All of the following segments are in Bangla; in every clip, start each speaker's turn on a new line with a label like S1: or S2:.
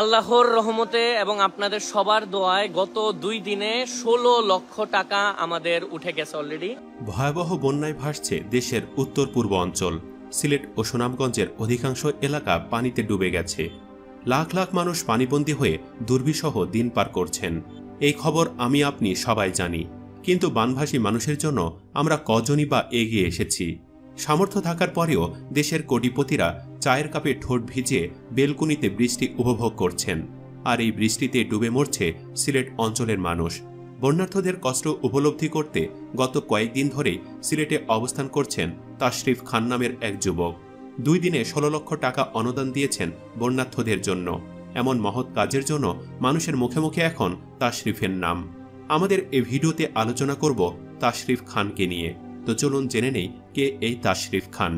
S1: আল্লাহর রহমতে এবং আপনাদের সবার দোয়ায় গত 2 দিনে 16 লক্ষ টাকা আমাদের উঠে গেছে অলরেডি।
S2: ভয়াবহ বন্যায় ভাসছে দেশের উত্তর পূর্ব অঞ্চল। সিলেট ও সুনামগঞ্জের অধিকাংশ এলাকা পানিতে ডুবে গেছে। লাখ লাখ মানুষ পানিবন্দী হয়ে দুর্বিষহ দিন পার করছেন। এই খবর আমি আপনি সবাই জানি, কিন্তু বানভাসী মানুষের জন্য আমরা কজনই বা এগিয়ে এসেছি। সামর্থ্য থাকার পরেও দেশের কোটিপতিরা চায়ের কাপে ঠোঁট ভিজিয়ে বেলকুনিতে বৃষ্টি উপভোগ করছেন, আর এই বৃষ্টিতে ডুবে মরছে সিলেট অঞ্চলের মানুষ। বন্যার্থদের কষ্ট উপলব্ধি করতে গত কয়েকদিন ধরেই সিলেটে অবস্থান করছেন তাশরিফ খান নামের এক যুবক। 2 দিনে 16 লক্ষ টাকা অনুদান দিয়েছেন বন্যার্থদের জন্য। এমন মহৎ কাজের জন্য মানুষের মুখে মুখে এখন তাশরিফের নাম। আমাদের এই ভিডিওতে আলোচনা করব তাশরিফ খানকে নিয়ে। তো চলুন জেনে নেই কে এই তাশরিফ খান।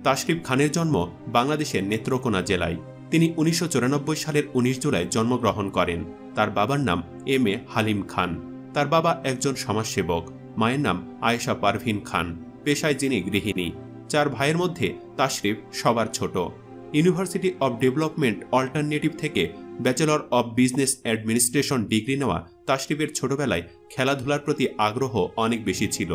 S2: তাশরিফ খানের জন্ম বাংলাদেশের নেত্রকোনা জেলায়। তিনি 1994 সালের 19 জুলাই জন্মগ্রহণ করেন। তার বাবার নাম এম এ হালিম খান। তার বাবা একজন সমাজসেবক। মায়ের নাম আয়েশা পারভিন খান, পেশায় যিনি গৃহিণী। 4 ভাইয়ের মধ্যে তাশরিফ সবার ছোট। ইউনিভার্সিটি অব ডেভেলপমেন্ট অল্টারনেটিভ থেকে bachelor of business administration degree নেওয়া তাশরিফের ছোটবেলায় খেলাধুলার প্রতি আগ্রহ অনেক বেশি ছিল।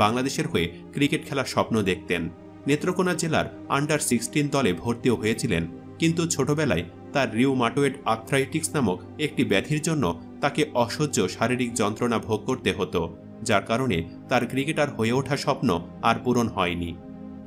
S2: বাংলাদেশের হয়ে ক্রিকেট খেলার স্বপ্ন দেখতেন। নেত্রকোনা জেলার আন্ডার 16 দলে ভর্তিও হয়েছিলেন, কিন্তু ছোটবেলায় তার রিউমাটয়েড আর্থ্রাইটিস নামক একটি ব্যাধির জন্য তাকে অসহ্য শারীরিক যন্ত্রণা ভোগ করতে হতো, যার কারণে তার ক্রিকেটার হয়ে ওঠা স্বপ্ন আর পূরণ হয়নি।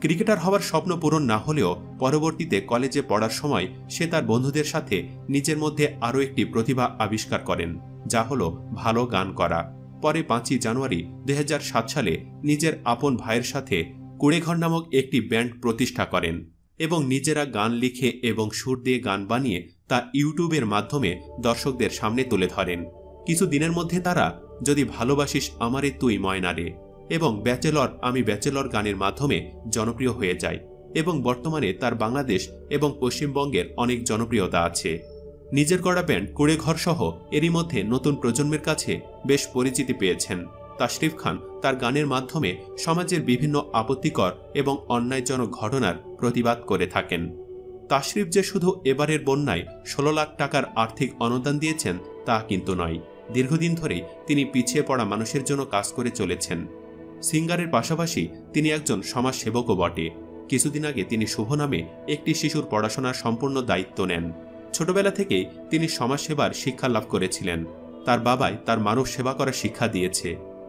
S2: ক্রিকেটার হওয়ার স্বপ্ন পূরণ না হলেও পরবর্তীতে কলেজে পড়ার সময় সে তার বন্ধুদের সাথে নিজের মধ্যে আরও একটি প্রতিভা আবিষ্কার করেন, যা হলো ভালো গান করা। পরে 5ই জানুয়ারি 2007 সালে নিজের আপন ভাইয়ের সাথে কুড়েঘর নামক একটি ব্যান্ড প্রতিষ্ঠা করেন এবং নিজেরা গান লিখে এবং সুর দিয়ে গান বানিয়ে তা ইউটিউবের মাধ্যমে দর্শকদের সামনে তুলে ধরেন। কিছু দিনের মধ্যে তারা যদি ভালোবাসিস আমারে তুই ময়নারে এবং আমি ব্যাচেলর গানের মাধ্যমে জনপ্রিয় হয়ে যায় এবং বর্তমানে তার বাংলাদেশ এবং পশ্চিমবঙ্গের অনেক জনপ্রিয়তা আছে। নিজের গড়া ব্যান্ড কুড়েঘর সহ এরই মধ্যে নতুন প্রজন্মের কাছে বেশ পরিচিতি পেয়েছেন। তাশরিফ খান তার গানের মাধ্যমে সমাজের বিভিন্ন আপত্তিকর এবং অন্যায়জনক ঘটনার প্রতিবাদ করে থাকেন। তাশরিফ যে শুধু এবারের বন্যায় 16 লাখ টাকার আর্থিক অনুদান দিয়েছেন তা কিন্তু নয়। দীর্ঘদিন ধরেই তিনি পিছিয়ে পড়া মানুষের জন্য কাজ করে চলেছেন। সিঙ্গারের পাশাপাশি তিনি একজন সমাজসেবকও বটে। কিছুদিন আগে তিনি শুভ নামে একটি শিশুর পড়াশোনার সম্পূর্ণ দায়িত্ব নেন। ছোটবেলা থেকেই তিনি সমাজসেবার শিক্ষা লাভ করেছিলেন। তার বাবাই তার মানব সেবা করার শিক্ষা দিয়েছে।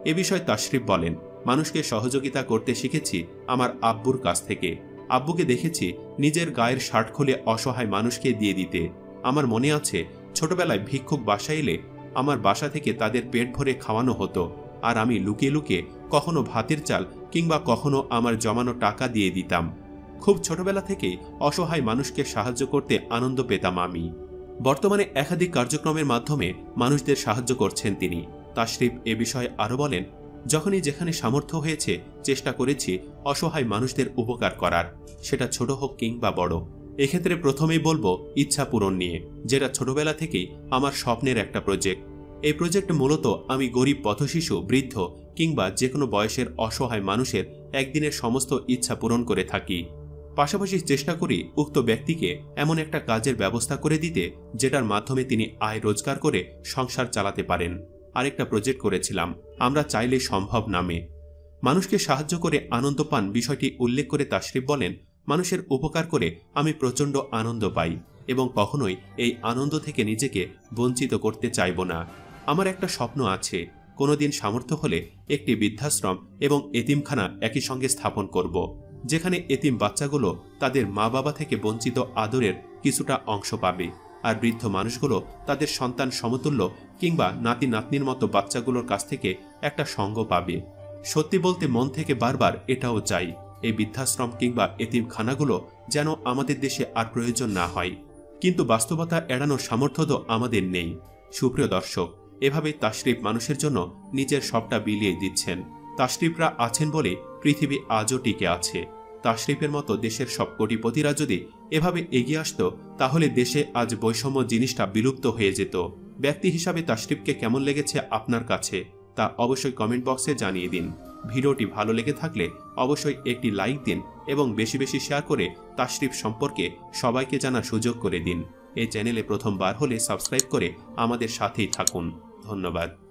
S2: এ বিষয়ে তাশরিফ বলেন, মানুষকে সহযোগিতা করতে শিখেছি আমার আব্বুর কাছ থেকে। আব্বুকে দেখেছি নিজের গায়ের শার্ট খুলে অসহায় মানুষকে দিয়ে দিতে। আমার মনে আছে ছোটবেলায় ভিক্ষুক বাসায় এলে আমার বাসা থেকে তাদের পেট ভরে খাওয়ানো হতো, আর আমি লুকিয়ে লুকিয়ে কখনো ভাতের চাল কিংবা কখনো আমার জমানো টাকা দিয়ে দিতাম। খুব ছোটবেলা থেকেই অসহায় মানুষকে সাহায্য করতে আনন্দ পেতাম আমি। বর্তমানে একাধিক কার্যক্রমের মাধ্যমে মানুষদের সাহায্য করছেন তিনি। তাশরিফ এ বিষয়ে আরও বলেন, যখনই যেখানে সামর্থ্য হয়েছে চেষ্টা করেছি অসহায় মানুষদের উপকার করার, সেটা ছোট হোক কিংবা বড়। এক্ষেত্রে প্রথমেই বলবো ইচ্ছা পূরণ নিয়ে, যেটা ছোটবেলা থেকেই আমার স্বপ্নের একটা প্রজেক্ট। এই প্রজেক্ট মূলত আমি গরিব পথশিশু, বৃদ্ধ কিংবা যে কোনো বয়সের অসহায় মানুষের একদিনের সমস্ত ইচ্ছা পূরণ করে থাকি। পাশাপাশি চেষ্টা করি উক্ত ব্যক্তিকে এমন একটা কাজের ব্যবস্থা করে দিতে যেটার মাধ্যমে তিনি আয় রোজগার করে সংসার চালাতে পারেন। আরেকটা প্রজেক্ট করেছিলাম আমরা চাইলে সম্ভব নামে। মানুষকে সাহায্য করে আনন্দ পান বিষয়টি উল্লেখ করে তাশরিফ বলেন, মানুষের উপকার করে আমি প্রচণ্ড আনন্দ পাই এবং কখনোই এই আনন্দ থেকে নিজেকে বঞ্চিত করতে চাইব না। আমার একটা স্বপ্ন আছে, কোনোদিন সামর্থ্য হলে একটি বৃদ্ধাশ্রম এবং এতিমখানা একই সঙ্গে স্থাপন করব, যেখানে এতিম বাচ্চাগুলো তাদের মা বাবা থেকে বঞ্চিত আদরের কিছুটা অংশ পাবে, আর বৃদ্ধ মানুষগুলো তাদের সন্তান সমতুল্য কিংবা নাতি নাতনির মতো বাচ্চাগুলোর কাছ থেকে একটা সঙ্গ পাবে। সত্যি বলতে মন থেকে বারবার এটাও চাই, এই বৃদ্ধাশ্রম কিংবা এতিমখানাগুলো যেন আমাদের দেশে আর প্রয়োজন না হয়, কিন্তু বাস্তবতা এড়ানোর সামর্থ্য তো আমাদের নেই। সুপ্রিয় দর্শক, এভাবে তাশরিফ মানুষের জন্য নিজের সবটা বিলিয়ে দিচ্ছেন। তাশরিফরা আছেন বলে পৃথিবী আজও টিকে আছে। তাশরিফের মতো দেশের সব কোটিপতিরা যদি এভাবে এগিয়ে আসত, তাহলে দেশে আজ বৈষম্য জিনিসটা বিলুপ্ত হয়ে যেত। ব্যক্তি হিসাবে তাশরিফকে কেমন লেগেছে আপনার কাছে তা অবশ্যই কমেন্ট বক্সে জানিয়ে দিন। ভিডিওটি ভালো লেগে থাকলে অবশ্যই একটি লাইক দিন এবং বেশি বেশি শেয়ার করে তাশরিফ সম্পর্কে সবাইকে জানার সুযোগ করে দিন। এই চ্যানেলে প্রথমবার হলে সাবস্ক্রাইব করে আমাদের সাথেই থাকুন। ধন্যবাদ।